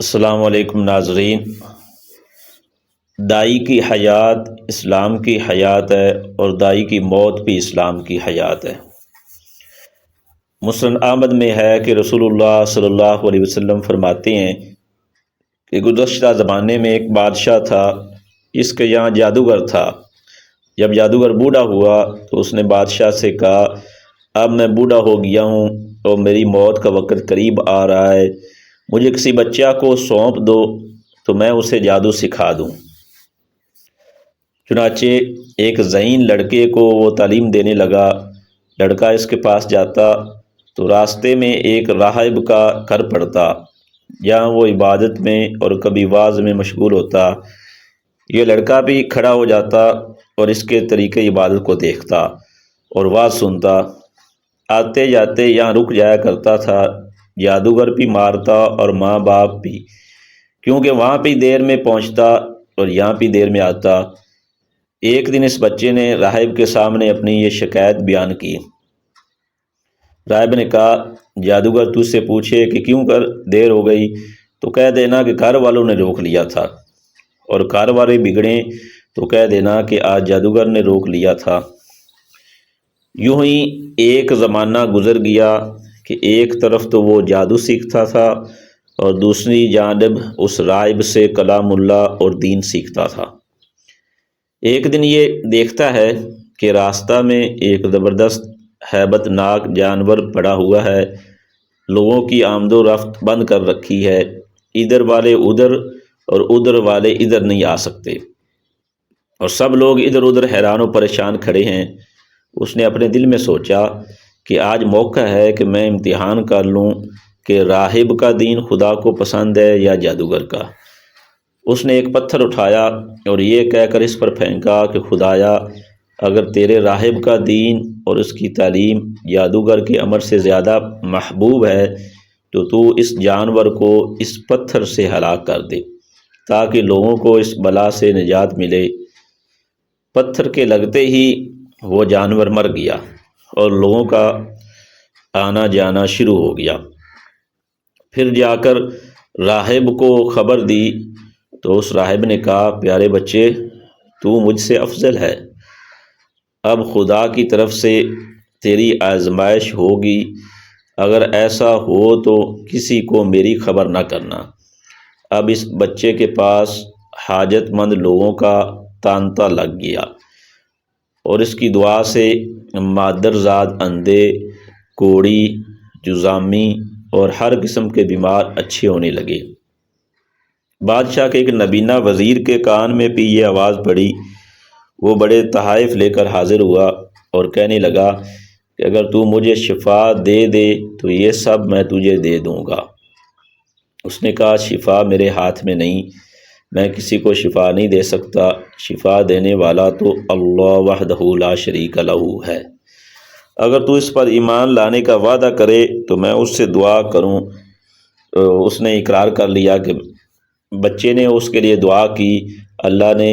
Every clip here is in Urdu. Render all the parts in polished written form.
السلام علیکم ناظرین۔ دائی کی حیات اسلام کی حیات ہے اور دائی کی موت بھی اسلام کی حیات ہے۔ مسند احمد میں ہے کہ رسول اللہ صلی اللہ علیہ وسلم فرماتے ہیں کہ گزشتہ زمانے میں ایک بادشاہ تھا، اس کے یہاں جادوگر تھا۔ جب جادوگر بوڑھا ہوا تو اس نے بادشاہ سے کہا، اب میں بوڑھا ہو گیا ہوں اور میری موت کا وقت قریب آ رہا ہے، مجھے کسی بچہ کو سونپ دو تو میں اسے جادو سکھا دوں۔ چنانچہ ایک ذہین لڑکے کو وہ تعلیم دینے لگا۔ لڑکا اس کے پاس جاتا تو راستے میں ایک راہب کا گھر پڑتا، جہاں وہ عبادت میں اور کبھی واعظ میں مشغول ہوتا۔ یہ لڑکا بھی کھڑا ہو جاتا اور اس کے طریقے عبادت کو دیکھتا اور واعظ سنتا۔ آتے جاتے یہاں رک جایا کرتا تھا۔ جادوگر بھی مارتا اور ماں باپ بھی، کیونکہ وہاں بھی دیر میں پہنچتا اور یہاں بھی دیر میں آتا۔ ایک دن اس بچے نے راہب کے سامنے اپنی یہ شکایت بیان کی۔ راہب نے کہا، جادوگر تجھ سے پوچھے کہ کیوں کر دیر ہو گئی تو کہہ دینا کہ گھر والوں نے روک لیا تھا، اور گھر والے بگڑیں تو کہہ دینا کہ آج جادوگر نے روک لیا تھا۔ یوں ہی ایک زمانہ گزر گیا کہ ایک طرف تو وہ جادو سیکھتا تھا اور دوسری جانب اس راہب سے کلام اللہ اور دین سیکھتا تھا۔ ایک دن یہ دیکھتا ہے کہ راستہ میں ایک زبردست ہیبت ناک جانور پڑا ہوا ہے، لوگوں کی آمد و رفت بند کر رکھی ہے، ادھر والے ادھر اور ادھر والے ادھر نہیں آ سکتے، اور سب لوگ ادھر ادھر حیران و پریشان کھڑے ہیں۔ اس نے اپنے دل میں سوچا کہ آج موقع ہے کہ میں امتحان کر لوں کہ راہب کا دین خدا کو پسند ہے یا جادوگر کا۔ اس نے ایک پتھر اٹھایا اور یہ کہہ کر اس پر پھینکا کہ خدایا، اگر تیرے راہب کا دین اور اس کی تعلیم جادوگر کے عمل سے زیادہ محبوب ہے تو اس جانور کو اس پتھر سے ہلاک کر دے تاکہ لوگوں کو اس بلا سے نجات ملے۔ پتھر کے لگتے ہی وہ جانور مر گیا اور لوگوں کا آنا جانا شروع ہو گیا۔ پھر جا کر راہب کو خبر دی تو اس راہب نے کہا، پیارے بچے، تو مجھ سے افضل ہے، اب خدا کی طرف سے تیری آزمائش ہوگی، اگر ایسا ہو تو کسی کو میری خبر نہ کرنا۔ اب اس بچے کے پاس حاجت مند لوگوں کا تانتا لگ گیا اور اس کی دعا سے مادرزاد اندھے، کوڑی، جذامی اور ہر قسم کے بیمار اچھے ہونے لگے۔ بادشاہ کے ایک نبینہ وزیر کے کان میں بھی یہ آواز پڑی۔ وہ بڑے تحائف لے کر حاضر ہوا اور کہنے لگا کہ اگر تو مجھے شفا دے دے تو یہ سب میں تجھے دے دوں گا۔ اس نے کہا، شفا میرے ہاتھ میں نہیں، میں کسی کو شفا نہیں دے سکتا، شفا دینے والا تو اللہ وحدہ لا شریک لہ ہے۔ اگر تو اس پر ایمان لانے کا وعدہ کرے تو میں اس سے دعا کروں۔ اس نے اقرار کر لیا کہ بچے نے اس کے لیے دعا کی۔ اللہ نے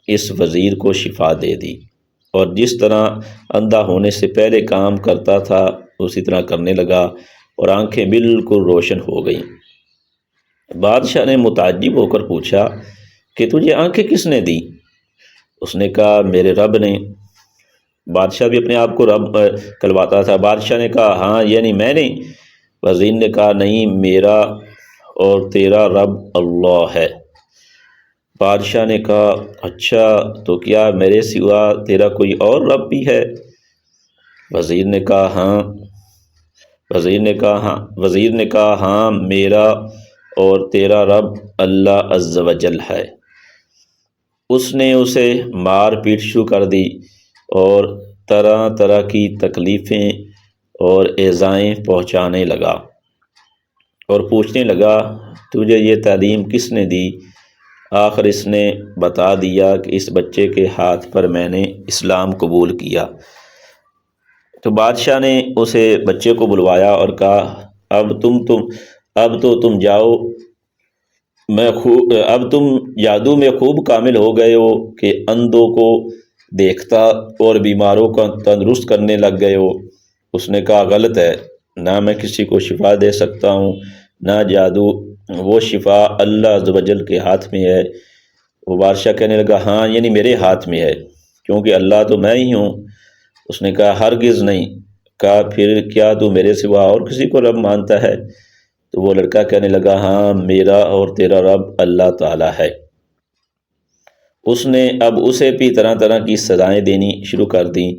اس وزیر کو شفا دے دی اور جس طرح اندھا ہونے سے پہلے کام کرتا تھا اسی طرح کرنے لگا اور آنکھیں بالکل روشن ہو گئیں۔ بادشاہ نے متعجب ہو کر پوچھا کہ تجھے آنکھیں کس نے دی؟ اس نے کہا، میرے رب نے۔ بادشاہ بھی اپنے آپ کو رب کہلواتا تھا۔ بادشاہ نے کہا، ہاں یعنی میں نے؟ وزیر نے کہا، نہیں، میرا اور تیرا رب اللہ ہے۔ بادشاہ نے کہا، اچھا تو کیا میرے سوا تیرا کوئی اور رب بھی ہے؟ وزیر نے کہا ہاں، میرا اور تیرا رب اللہ عز و جل ہے۔ اس نے اسے مار پیٹ شروع کر دی اور طرح طرح کی تکلیفیں اور ایذائیں پہنچانے لگا اور پوچھنے لگا، تجھے یہ تعلیم کس نے دی؟ آخر اس نے بتا دیا کہ اس بچے کے ہاتھ پر میں نے اسلام قبول کیا۔ تو بادشاہ نے اسے بچے کو بلوایا اور کہا، اب تو تم جاؤ، اب تم جادو میں خوب کامل ہو گئے ہو کہ اندھوں کو دیکھتا اور بیماروں کو تندرست کرنے لگ گئے ہو۔ اس نے کہا، غلط ہے، نہ میں کسی کو شفا دے سکتا ہوں، نہ جادو وہ شفا اللہ عز و جل کے ہاتھ میں ہے۔ وہ بادشاہ کہنے لگا ہاں یعنی میرے ہاتھ میں ہے، کیونکہ اللہ تو میں ہی ہوں۔ اس نے کہا ہرگز نہیں۔ کہا پھر کیا تو میرے سوا اور کسی کو رب مانتا ہے؟ تو وہ لڑکا کہنے لگا ہاں میرا اور تیرا رب اللہ تعالی ہے۔ اس نے اب اسے بھی طرح طرح کی سزائیں دینی شروع کر دیں،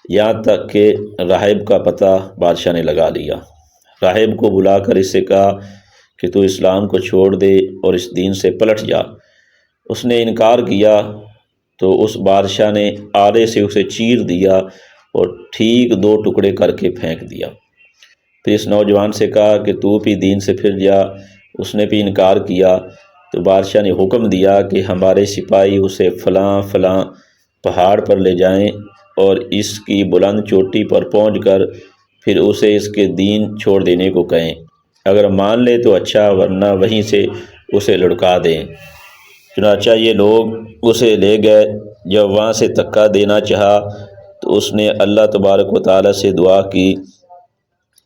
یہاں تک کہ راہب کا پتہ بادشاہ نے لگا لیا۔ راہب کو بلا کر اس سے کہا کہ تو اسلام کو چھوڑ دے اور اس دین سے پلٹ جا۔ اس نے انکار کیا تو اس بادشاہ نے آرے سے اسے چیر دیا اور ٹھیک 2 ٹکڑے کر کے پھینک دیا۔ پھر اس نوجوان سے کہا کہ تو بھی دین سے پھر جا۔ اس نے بھی انکار کیا تو بادشاہ نے حکم دیا کہ ہمارے سپاہی اسے فلاں فلاں پہاڑ پر لے جائیں اور اس کی بلند چوٹی پر پہنچ کر پھر اسے اس کے دین چھوڑ دینے کو کہیں۔ اگر مان لے تو اچھا، ورنہ وہیں سے اسے لڑکا دیں۔ چنانچہ یہ لوگ اسے لے گئے۔ جب وہاں سے دھکا دینا چاہا تو اس نے اللہ تبارک و تعالیٰ سے دعا کی،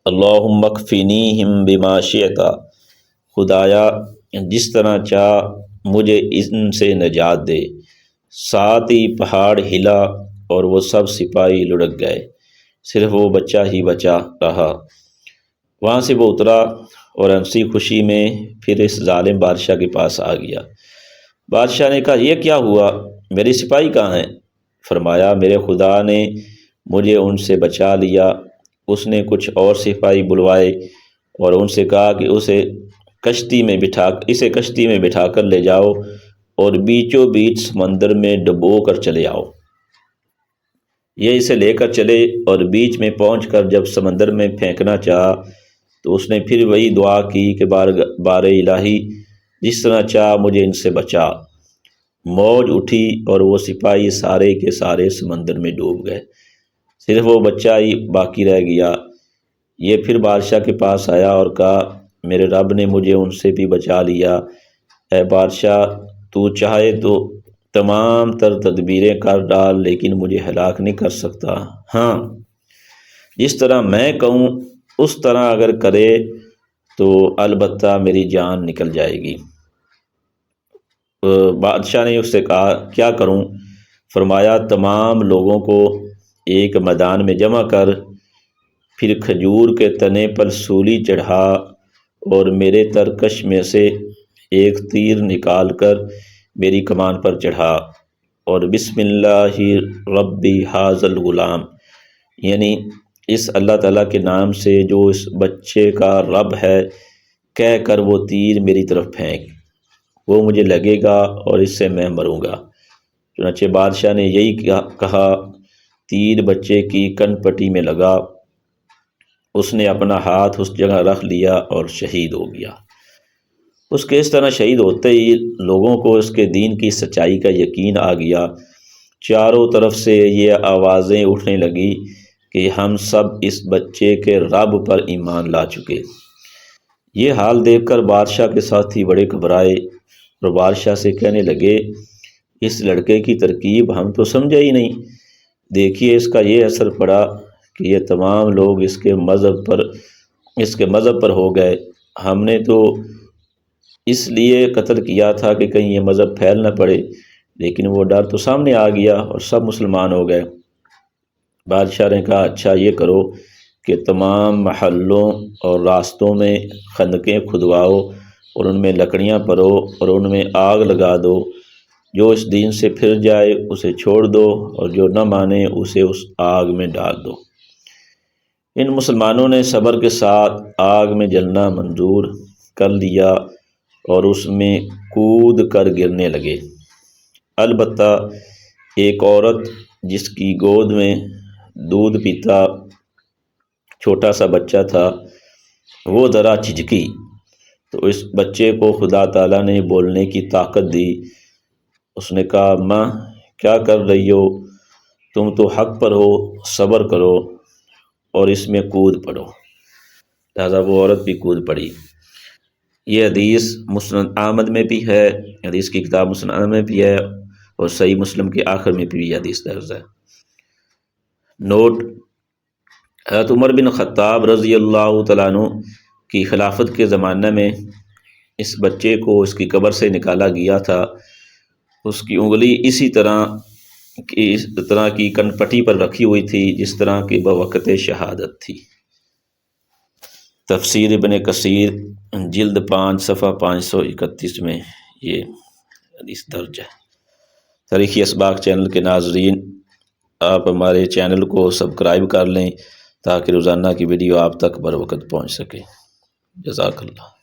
اللہم اکفینیہم بما شئت، خدایا جس طرح چاہ مجھے ان سے نجات دے۔ ساتھ ہی پہاڑ ہلا اور وہ سب سپاہی لڑک گئے، صرف وہ بچہ ہی بچا رہا۔ وہاں سے وہ اترا اور ہنسی خوشی میں پھر اس ظالم بادشاہ کے پاس آ گیا۔ بادشاہ نے کہا یہ کیا ہوا؟ میری سپاہی کہاں ہیں؟ فرمایا میرے خدا نے مجھے ان سے بچا لیا۔ اس نے کچھ اور سپاہی بلوائے اور ان سے کہا کہ اسے کشتی میں بٹھا کر لے جاؤ اور بیچوں بیچ سمندر میں ڈبو کر چلے آؤ۔ یہ اسے لے کر چلے اور بیچ میں پہنچ کر جب سمندر میں پھینکنا چاہا تو اس نے پھر وہی دعا کی کہ بار الہی جس طرح چاہ مجھے ان سے بچا۔ موج اٹھی اور وہ سپاہی سارے کے سارے سمندر میں ڈوب گئے، صرف وہ بچہ ہی باقی رہ گیا۔ یہ پھر بادشاہ کے پاس آیا اور کہا میرے رب نے مجھے ان سے بھی بچا لیا۔ اے بادشاہ تو چاہے تو تمام تر تدبیریں کر ڈال لیکن مجھے ہلاک نہیں کر سکتا۔ ہاں جس طرح میں کہوں اس طرح اگر کرے تو البتہ میری جان نکل جائے گی۔ بادشاہ نے اس سے کہا کیا کروں؟ فرمایا تمام لوگوں کو ایک میدان میں جمع کر، پھر کھجور کے تنے پر سولی چڑھا اور میرے ترکش میں سے ایک تیر نکال کر میری کمان پر چڑھا اور بسم اللہ ربی ھذا الغلام، یعنی اس اللہ تعالیٰ کے نام سے جو اس بچے کا رب ہے کہہ کر وہ تیر میری طرف پھینک، وہ مجھے لگے گا اور اس سے میں مروں گا۔ چنانچہ بادشاہ نے یہی کہا، تیر بچے کی کن پٹی میں لگا، اس نے اپنا ہاتھ اس جگہ رکھ لیا اور شہید ہو گیا۔ اس کے اس طرح شہید ہوتے ہی لوگوں کو اس کے دین کی سچائی کا یقین آ گیا۔ چاروں طرف سے یہ آوازیں اٹھنے لگی کہ ہم سب اس بچے کے رب پر ایمان لا چکے۔ یہ حال دیکھ کر بادشاہ کے ساتھی بڑے گھبرائے اور بادشاہ سے کہنے لگے اس لڑکے کی ترکیب ہم تو سمجھے ہی نہیں، دیکھیے اس کا یہ اثر پڑا کہ یہ تمام لوگ اس کے مذہب پر ہو گئے۔ ہم نے تو اس لیے قتل کیا تھا کہ کہیں یہ مذہب پھیل نہ پڑے، لیکن وہ ڈر تو سامنے آ گیا اور سب مسلمان ہو گئے۔ بادشاہ نے کہا اچھا یہ کرو کہ تمام محلوں اور راستوں میں خندقیں کھدواؤ اور ان میں لکڑیاں پرو اور ان میں آگ لگا دو، جو اس دین سے پھر جائے اسے چھوڑ دو اور جو نہ مانے اسے اس آگ میں ڈال دو۔ ان مسلمانوں نے صبر کے ساتھ آگ میں جلنا منظور کر لیا اور اس میں کود کر گرنے لگے۔ البتہ ایک عورت جس کی گود میں دودھ پیتا چھوٹا سا بچہ تھا وہ ذرا جھجکی تو اس بچے کو خدا تعالیٰ نے بولنے کی طاقت دی۔ اس نے کہا ماں کیا کر رہی ہو؟ تم تو حق پر ہو، صبر کرو اور اس میں کود پڑو۔ لہٰذا وہ عورت بھی کود پڑی۔ یہ حدیث مسند احمد میں بھی ہے، حدیث کی کتاب مسند احمد میں بھی ہے اور صحیح مسلم کے آخر میں بھی یہ حدیث درج ہے۔ نوٹ: حضرت عمر بن خطاب رضی اللہ تعالیٰ عنہ کی خلافت کے زمانہ میں اس بچے کو اس کی قبر سے نکالا گیا تھا، اس کی انگلی اسی طرح کی کنپٹی پر رکھی ہوئی تھی جس طرح کی بوقت شہادت تھی۔ تفسیر ابن کثیر جلد 5 صفحہ 531 میں یہ حدیث درج ہے۔ تاریخ اسباق چینل کے ناظرین، آپ ہمارے چینل کو سبسکرائب کر لیں تاکہ روزانہ کی ویڈیو آپ تک بر وقت پہنچ سکے۔ جزاک اللہ۔